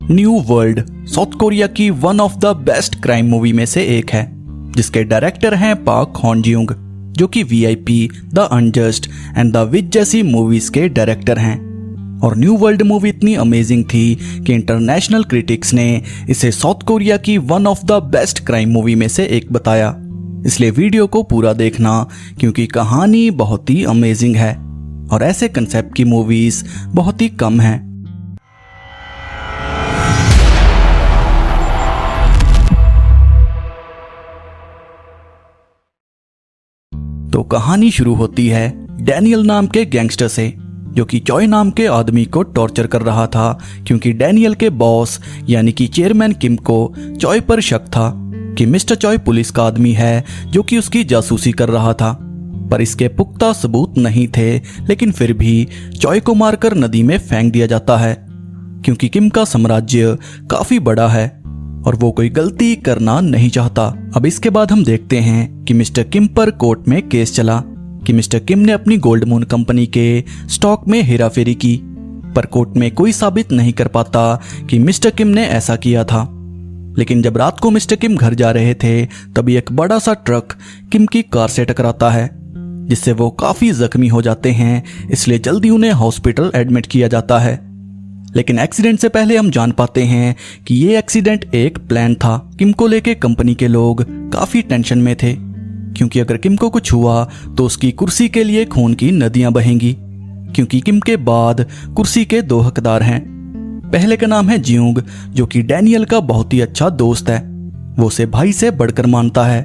New world south Korea की one of the best crime movie में से एक है, जिसके डायरेक्टर हैं पार्क हॉन जियोंग, जो कि VIP, the unjust and the which जैसी मूवीज के डायरेक्टर हैं। और न्यू वर्ल्ड मूवी इतनी अमेजिंग थी कि इंटरनेशनल क्रिटिक्स ने इसे साउथ कोरिया की one of the best crime movie में से एक बताया। इसलिए वीडियो को पूरा देखना, क्योंकि कहानी बहुत ही अमेजिंग है और ऐसे कंसेप्ट की मूवीज बहुत ही कम हैं। तो कहानी शुरू होती है डैनियल नाम के गैंगस्टर से, जो कि चॉय नाम के आदमी को टॉर्चर कर रहा था, क्योंकि डैनियल के बॉस यानी कि चेयरमैन किम को चॉय पर शक था कि मिस्टर चॉय पुलिस का आदमी है जो कि उसकी जासूसी कर रहा था। पर इसके पुख्ता सबूत नहीं थे, लेकिन फिर भी चॉय को मारकर नदी में फेंक दिया जाता है, क्योंकि किम का साम्राज्य काफी बड़ा है और वो कोई गलती करना नहीं चाहता। अब इसके बाद हम देखते हैं कि मिस्टर किम पर कोर्ट में केस चला कि मिस्टर किम ने अपनी गोल्ड मून कंपनी के स्टॉक में हेराफेरी की, पर कोर्ट में कोई साबित नहीं कर पाता कि मिस्टर किम ने ऐसा किया था। लेकिन जब रात को मिस्टर किम घर जा रहे थे, तभी एक बड़ा सा ट्रक किम की कार से टकराता है, जिससे वो काफी जख्मी हो जाते हैं। इसलिए जल्दी उन्हें हॉस्पिटल एडमिट किया जाता है। लेकिन एक्सीडेंट से पहले हम जान पाते हैं कि ये एक्सीडेंट एक प्लान था। किम को लेके कंपनी के लोग काफी टेंशन में थे, क्योंकि अगर किम को कुछ हुआ तो उसकी कुर्सी के लिए खून की नदियां बहेंगी, क्योंकि किम के बाद कुर्सी के दो हकदार हैं। पहले का नाम है जियोंग, जो कि डैनियल का बहुत ही अच्छा दोस्त है, वो उसे भाई से बढ़कर मानता है।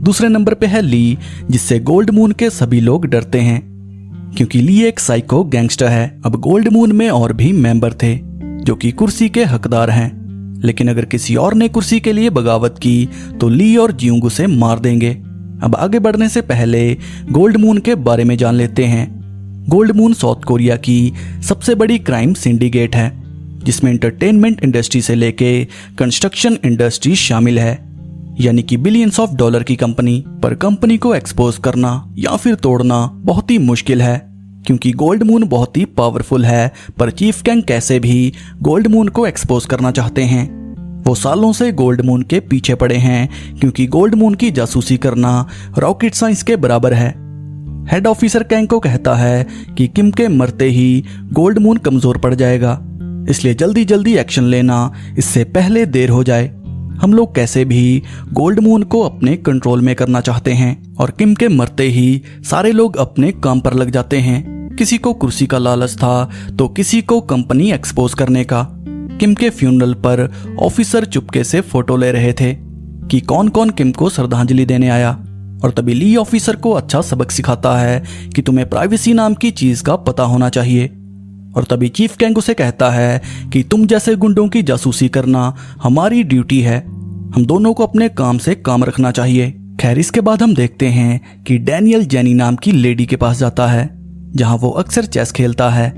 दूसरे नंबर पे है ली, जिससे गोल्ड मून के सभी लोग डरते हैं, क्योंकि ली एक साइको गैंगस्टर है। अब गोल्ड मून में और भी मेंबर थे जो कि कुर्सी के हकदार हैं, लेकिन अगर किसी और ने कुर्सी के लिए बगावत की तो ली और जियोंग उसे मार देंगे। अब आगे बढ़ने से पहले गोल्ड मून के बारे में जान लेते हैं। गोल्ड मून साउथ कोरिया की सबसे बड़ी क्राइम सिंडिकेट है, जिसमें एंटरटेनमेंट इंडस्ट्री से लेके कंस्ट्रक्शन इंडस्ट्री शामिल है, यानी कि बिलियंस ऑफ डॉलर की कंपनी। पर कंपनी को एक्सपोज करना या फिर तोड़ना बहुत ही मुश्किल है, क्योंकि गोल्ड मून बहुत ही पावरफुल है। पर चीफ गैंग कैसे भी गोल्ड मून को एक्सपोज करना चाहते हैं। वो सालों से गोल्ड मून के पीछे पड़े हैं, क्योंकि गोल्ड मून की जासूसी करना रॉकेट साइंस के बराबर है। हेड ऑफिसर कैंग को कहता है कि किम के मरते ही गोल्ड मून कमजोर पड़ जाएगा, इसलिए जल्दी जल्दी एक्शन लेना, इससे पहले देर हो जाए। हम लोग कैसे भी गोल्ड मून को अपने कंट्रोल में करना चाहते हैं, और किम के मरते ही सारे लोग अपने काम पर लग जाते हैं। किसी को कुर्सी का लालच था तो किसी को कंपनी एक्सपोज करने का। किम के फ्यूनरल पर ऑफिसर चुपके से फोटो ले रहे थे कि कौन कौन किम को श्रद्धांजलि देने आया, और तभी ली ऑफिसर को अच्छा सबक सिखाता है कि तुम्हें प्राइवेसी नाम की चीज का पता होना चाहिए। और तभी चीफ गैंग उसे कहता है कि तुम जैसे गुंडों की जासूसी करना हमारी ड्यूटी है, हम दोनों को अपने काम से काम रखना चाहिए। खैर, इसके बाद हम देखते हैं कि डैनियल जेनी नाम की लेडी के पास जाता है, जहां वो अक्सर चेस खेलता है।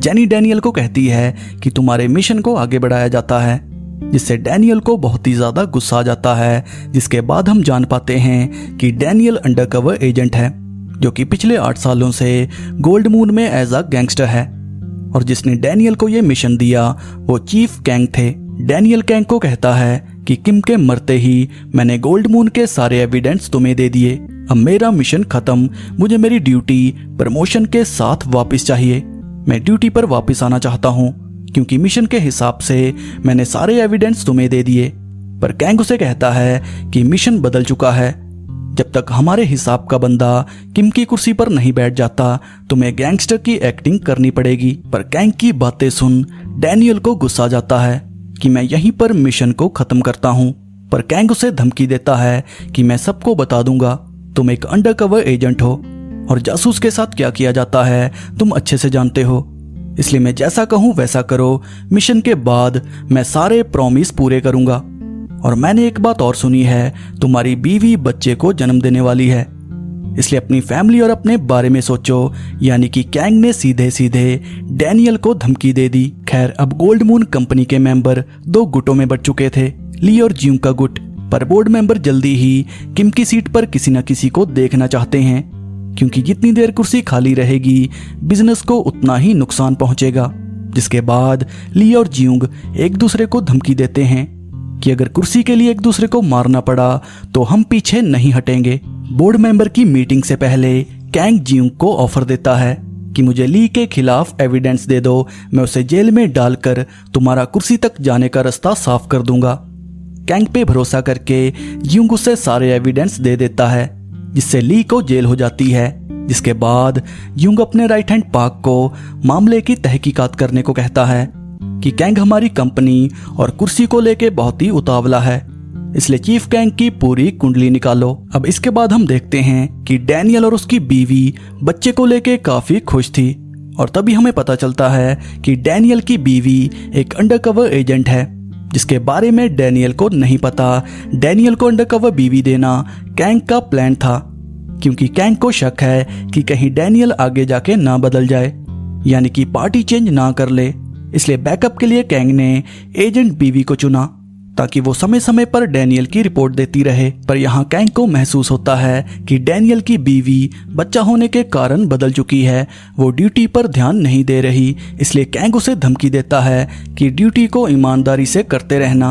जेनी डैनियल को कहती है कि तुम्हारे मिशन को आगे बढ़ाया जाता है, जिससे डैनियल को बहुत ही ज्यादा गुस्सा आ जाता है। जिसके बाद हम जान पाते हैं कि डैनियल अंडरकवर एजेंट है, जो कि पिछले 8 सालों से गोल्ड मून में एज अ गैंगस्टर है, और जिसने डैनियल को यह मिशन दिया वो चीफ गैंग थे। डैनियल गैंग को कहता है कि किम के मरते ही मैंने गोल्ड मून के सारे एविडेंस तुम्हें दे दिए, अब मेरा मिशन खत्म, मुझे मेरी ड्यूटी प्रमोशन के साथ वापस चाहिए। मैं ड्यूटी पर वापस आना चाहता हूँ, क्योंकि मिशन के हिसाब से मैंने सारे एविडेंस तुम्हें दे दिए। पर गैंग उसे कहता है कि मिशन बदल चुका है, जब तक हमारे हिसाब का बंदा किम की कुर्सी पर नहीं बैठ जाता तुम्हें गैंगस्टर की एक्टिंग करनी पड़ेगी। पर गैंग की बातें सुन डैनियल को गुस्सा आ जाता है कि मैं यहीं पर मिशन को खत्म करता हूँ। पर गैंग उसे धमकी देता है कि मैं सबको बता दूंगा, तुम एक अंडरकवर एजेंट हो और जासूस के साथ क्या किया जाता है तुम अच्छे से जानते हो, इसलिए मैं जैसा कहूँ वैसा करो। मिशन के बाद मैं सारे प्रॉमिस पूरे करूंगा। और मैंने एक बात और सुनी है, तुम्हारी बीवी बच्चे को जन्म देने वाली है, इसलिए अपनी फैमिली और अपने बारे में सोचो। यानी कि कैंग ने सीधे सीधे डैनियल को धमकी दे दी। खैर, अब गोल्ड मून कंपनी के मेंबर 2 गुटों में बट चुके थे, ली और जियोंग का गुट। पर बोर्ड मेंबर जल्दी ही किम की सीट पर किसी न किसी को देखना चाहते हैं, क्योंकि जितनी देर कुर्सी खाली रहेगी बिजनेस को उतना ही नुकसान पहुंचेगा। जिसके बाद ली और जियोंग एक दूसरे को धमकी देते हैं कि अगर कुर्सी के लिए एक दूसरे को मारना पड़ा तो हम पीछे नहीं हटेंगे। बोर्ड मेंबर की मीटिंग से पहले कैंग जियोंग को ऑफर देता है कि मुझे ली के खिलाफ एविडेंस दे दो, मैं उसे जेल में डालकर तुम्हारा कुर्सी तक जाने का रास्ता साफ कर दूंगा। कैंग पे भरोसा करके जियोंग उसे सारे एविडेंस दे देता है, जिससे ली को जेल हो जाती है। जिसके बाद जियोंग अपने राइट हैंड पाक को मामले की तहकीकात करने को कहता है कि कैंग हमारी कंपनी और कुर्सी को लेके बहुत ही उतावला है, इसलिए चीफ कैंग की पूरी कुंडली निकालो। अब इसके बाद हम देखते हैं कि डैनियल और उसकी बीवी बच्चे को लेके काफी खुश थी, और तभी हमें पता चलता है कि डैनियल की बीवी एक अंडरकवर एजेंट है, जिसके बारे में डैनियल को नहीं पता। डैनियल को अंडरकवर बीवी देना कैंग का प्लान था, क्योंकि कैंग को शक है कि कहीं डैनियल आगे जाके ना बदल जाए, यानी कि पार्टी चेंज ना कर ले। इसलिए बैकअप के लिए कैंग ने एजेंट बीवी को चुना, ताकि वो समय समय पर डैनियल की रिपोर्ट देती रहे। पर यहाँ कैंग को महसूस होता है कि डैनियल की बीवी बच्चा होने के कारण बदल चुकी है, वो ड्यूटी पर ध्यान नहीं दे रही। इसलिए कैंग उसे धमकी देता है कि ड्यूटी को ईमानदारी से करते रहना।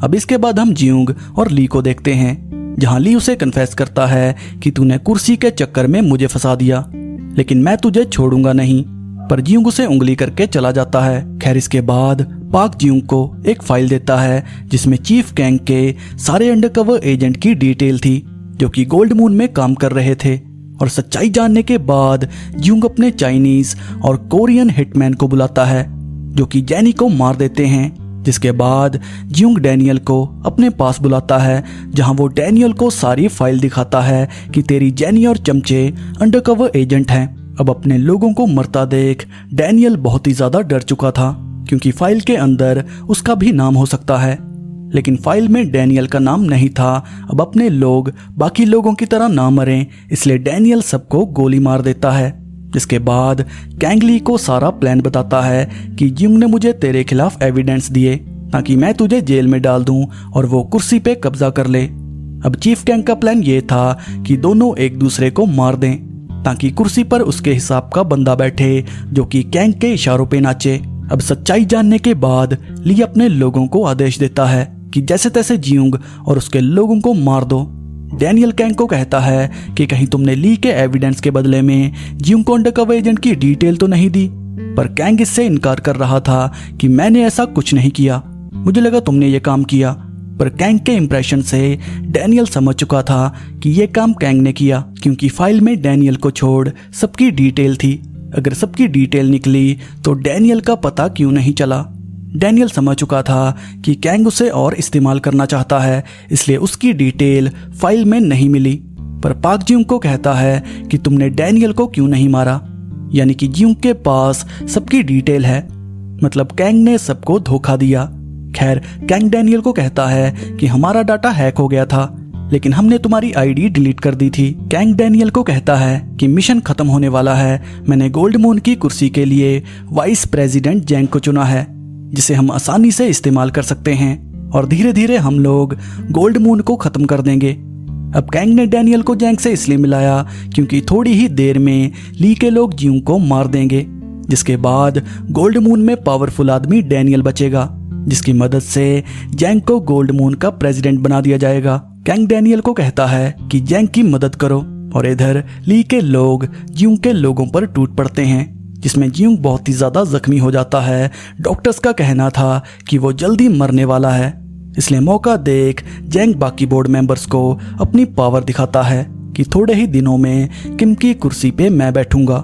अब इसके बाद हम जियोंग और ली को देखते हैं, जहाँ ली उसे कन्फेस करता है कि तूने कुर्सी के चक्कर में मुझे फंसा दिया, लेकिन मैं तुझे छोड़ूंगा नहीं। पर जियोंग उसे उंगली करके चला जाता है। खैर, इसके बाद पाक जियोंग को एक फाइल देता है जिसमें चीफ कैंग के सारे अंडरकवर एजेंट की डिटेल थी, जो कि गोल्ड मून में काम कर रहे थे। और सच्चाई जानने के बाद जियोंग अपने चाइनीज और कोरियन हिटमैन को बुलाता है, जो कि जैनी को मार देते हैं। जिसके बाद जियोंग डैनियल को अपने पास बुलाता है, जहां वो डैनियल को सारी फाइल दिखाता है कि तेरी जैनी और चमचे अंडरकवर एजेंट हैं। अब अपने लोगों को मरता देख डैनियल बहुत ही ज्यादा डर चुका था, क्योंकि फाइल के अंदर उसका भी नाम हो सकता है, लेकिन फाइल में डैनियल का नाम नहीं था। अब अपने लोग बाकी लोगों की तरह ना मरें, इसलिए डैनियल सबको गोली मार देता है। जिसके बाद कैंग ली को सारा प्लान बताता है कि जियोंग ने मुझे तेरे खिलाफ एविडेंस दिए ताकि मैं तुझे जेल में डाल दूं और वो कुर्सी पे कब्जा कर ले। अब चीफ कैंग का प्लान ये था कि दोनों एक दूसरे को मार दें, ताकि कुर्सी पर उसके हिसाब का बंदा बैठे, जो कि कैंग के इशारों पे नाचे। अब सच्चाई जानने के बाद ली अपने लोगों को आदेश देता है कि जैसे तैसे जियोंग और उसके लोगों को मार दो। डैनियल कैंग को कहता है कि कहीं तुमने ली के एविडेंस के बदले में जियोंग को अंडरकवर एजेंट की डिटेल तो नहीं दी। पर कैंग इससे इनकार कर रहा था कि मैंने ऐसा कुछ नहीं किया, मुझे लगा तुमने ये काम किया। पर कैंग के इंप्रेशन से डैनियल समझ चुका था कि ये काम कैंग ने किया, क्योंकि फाइल में डैनियल को छोड़ सबकी डिटेल थी। अगर सबकी डिटेल निकली तो डैनियल का पता क्यों नहीं चला। डैनियल समझ चुका था कि कैंग उसे और इस्तेमाल करना चाहता है, इसलिए उसकी डिटेल फाइल में नहीं मिली। पर पाक जियोंग को कहता है कि तुमने डैनियल को क्यों नहीं मारा, यानी कि जियोंग के पास सबकी डिटेल है, मतलब कैंग ने सबको धोखा दिया। खैर, कैंग डैनियल को कहता है कि हमारा डाटा हैक हो गया था, लेकिन हमने तुम्हारी आईडी डिलीट कर दी थी। कैंग डैनियल को कहता है कि मिशन खत्म होने वाला है, मैंने गोल्ड मून की कुर्सी के लिए वाइस प्रेसिडेंट जैंग को चुना है, जिसे हम आसानी से इस्तेमाल कर सकते हैं, और धीरे धीरे हम लोग गोल्ड मून को खत्म कर देंगे। अब कैंग ने डैनियल को जैंग से इसलिए मिलाया क्योंकि थोड़ी ही देर में ली के लोग जियोंग को मार देंगे, जिसके बाद गोल्ड मून में पावरफुल आदमी डैनियल बचेगा, जिसकी मदद से जैंग को गोल्ड मून का प्रेसिडेंट बना दिया जाएगा। कैंग डैनियल को कहता है कि जैंग की मदद करो, और इधर ली के लोग जियोंग के लोगों पर टूट पड़ते हैं, जिसमें जियोंग बहुत ही ज्यादा जख्मी हो जाता है। डॉक्टर्स का कहना था कि वो जल्दी मरने वाला है, इसलिए मौका देख जैंग बाकी बोर्ड मेंबर्स को अपनी पावर दिखाता है कि थोड़े ही दिनों में किम की कुर्सी पे मैं बैठूंगा,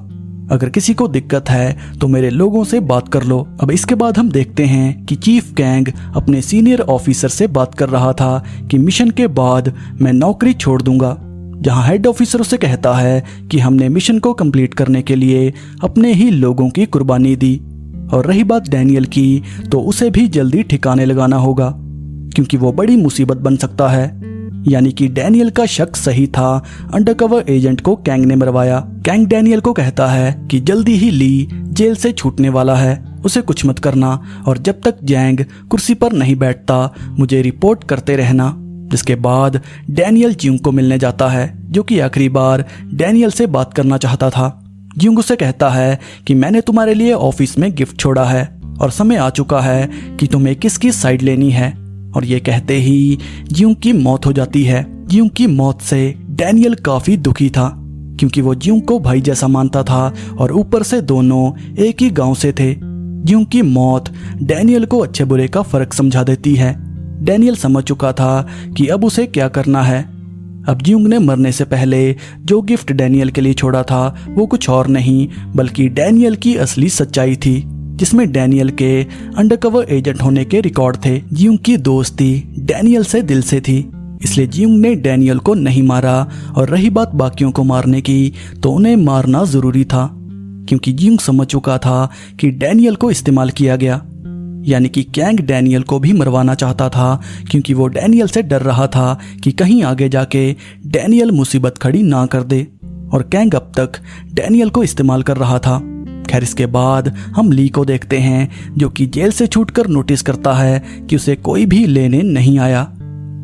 अगर किसी को दिक्कत है तो मेरे लोगों से बात कर लो। अब इसके बाद हम देखते हैं कि चीफ कैंग अपने सीनियर ऑफिसर से बात कर रहा था कि मिशन के बाद मैं नौकरी छोड़ दूंगा, जहां हेड ऑफिसर उसे कहता है कि हमने मिशन को कंप्लीट करने के लिए अपने ही लोगों की कुर्बानी दी, और रही बात डैनियल की तो उसे भी जल्दी ठिकाने लगाना होगा, क्योंकि वो बड़ी मुसीबत बन सकता है। यानी कि डैनियल का शक सही था, अंडरकवर एजेंट को कैंग ने मरवाया। कैंग डैनियल को कहता है कि जल्दी ही ली जेल से छूटने वाला है, उसे कुछ मत करना, और जब तक जैंग कुर्सी पर नहीं बैठता मुझे रिपोर्ट करते रहना। जिसके बाद डैनियल जियोंग को मिलने जाता है, जो कि आखिरी बार डैनियल से बात करना चाहता था। जियोंग उसे कहता है कि मैंने तुम्हारे लिए ऑफिस में गिफ्ट छोड़ा है, और समय आ चुका है कि तुम्हें किसकी साइड लेनी है। और ये कहते ही जियोंग की मौत हो जाती है। जियोंग की मौत से डैनियल काफी दुखी था क्योंकि वो जियोंग को भाई जैसा मानता था और ऊपर से दोनों एक ही गांव से थे। जियोंग की मौत डैनियल को अच्छे बुरे का फर्क समझा देती है। डैनियल समझ चुका था कि अब उसे क्या करना है। अब जियोंग ने मरने से पहले जो गिफ्ट डैनियल के लिए छोड़ा था वो कुछ और नहीं बल्कि डैनियल की असली सच्चाई थी, जिसमें डैनियल के अंडरकवर एजेंट होने के रिकॉर्ड थे। जियोंग की दोस्ती डैनियल से दिल से थी, इसलिए जियोंग ने डैनियल को नहीं मारा। और रही बात बाकियों को मारने की, तो उन्हें मारना जरूरी था क्योंकि जियोंग समझ चुका था कि डैनियल को इस्तेमाल किया गया, यानी कि कैंग डैनियल को भी मरवाना चाहता था क्योंकि वो डैनियल से डर रहा था कि कहीं आगे जाके डैनियल मुसीबत खड़ी ना कर दे। और कैंग अब तक डैनियल को इस्तेमाल कर रहा था। खैर, इसके बाद हम ली को देखते हैं जो कि जेल से छूटकर नोटिस करता है कि उसे कोई भी लेने नहीं आया,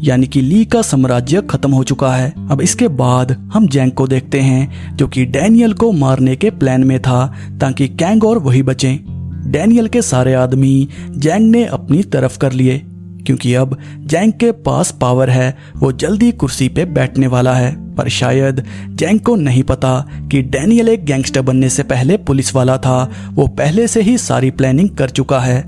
यानी कि ली का साम्राज्य खत्म हो चुका है। अब इसके बाद हम जैंग को देखते हैं जो कि डैनियल को मारने के प्लान में था ताकि कैंग और वही बचें। डैनियल के सारे आदमी जैंग ने अपनी तरफ कर लिए क्योंकि अब जैंग के पास पावर है, वो जल्दी कुर्सी पे बैठने वाला है। पर शायद जैंग को नहीं पता कि डैनियल एक गैंगस्टर बनने से पहले पुलिस वाला था। वो पहले से ही सारी प्लानिंग कर चुका है।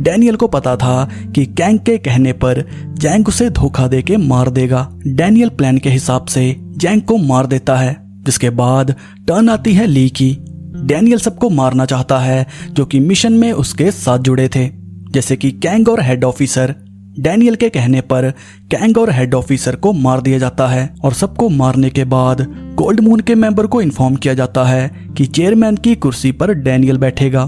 डैनियल को पता था कि कैंग के कहने पर जैंग उसे धोखा देके मार देगा। डैनियल प्लान के हिसाब से जैंग को मार देता है, जिसके बाद टर्न आती है ली की। डैनियल सबको मारना चाहता है जो कि मिशन में उसके साथ जुड़े थे, जैसे कि कैंग और हेड ऑफिसर। डैनियल के कहने पर कैंग और हेड ऑफिसर को मार दिया जाता है और सबको मारने के बाद गोल्ड मून के मेंबर को इन्फॉर्म किया जाता है कि चेयरमैन की कुर्सी पर डैनियल बैठेगा।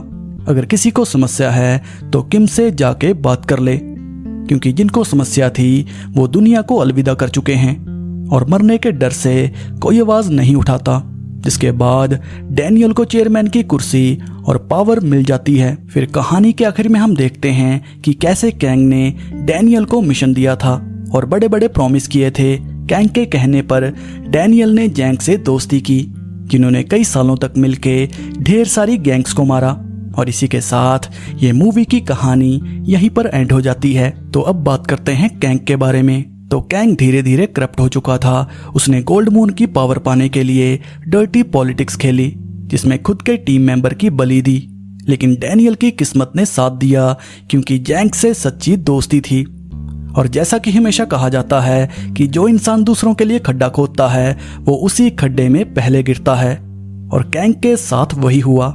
अगर किसी को समस्या है तो किम से जाके बात कर ले, क्योंकि जिनको समस्या थी वो दुनिया को अलविदा कर चुके हैं और मरने के डर से कोई आवाज नहीं उठाता। जिसके बाद डैनियल को चेयरमैन की कुर्सी और पावर मिल जाती है। फिर कहानी के आखिर में हम देखते हैं कि कैसे कैंग ने डैनियल को मिशन दिया था और बड़े बड़े प्रॉमिस किए थे। कैंग के कहने पर डैनियल ने जैंग से दोस्ती की, जिन्होंने कई सालों तक मिलके ढेर सारी गैंग्स को मारा। और इसी के साथ ये मूवी की कहानी यहीं पर एंड हो जाती है। तो अब बात करते हैं कैंग के बारे में। तो कैंग धीरे धीरे करप्ट हो चुका था। उसने गोल्ड मून की पावर पाने के लिए डर्टी पॉलिटिक्स खेली, जिसमें खुद के टीम मेंबर की बलि दी। लेकिन डैनियल की किस्मत ने साथ दिया क्योंकि जैंग से सच्ची दोस्ती थी। और जैसा कि हमेशा कहा जाता है कि जो इंसान दूसरों के लिए खड्डा खोदता है वो उसी खड्डे में पहले गिरता है, और कैंग के साथ वही हुआ।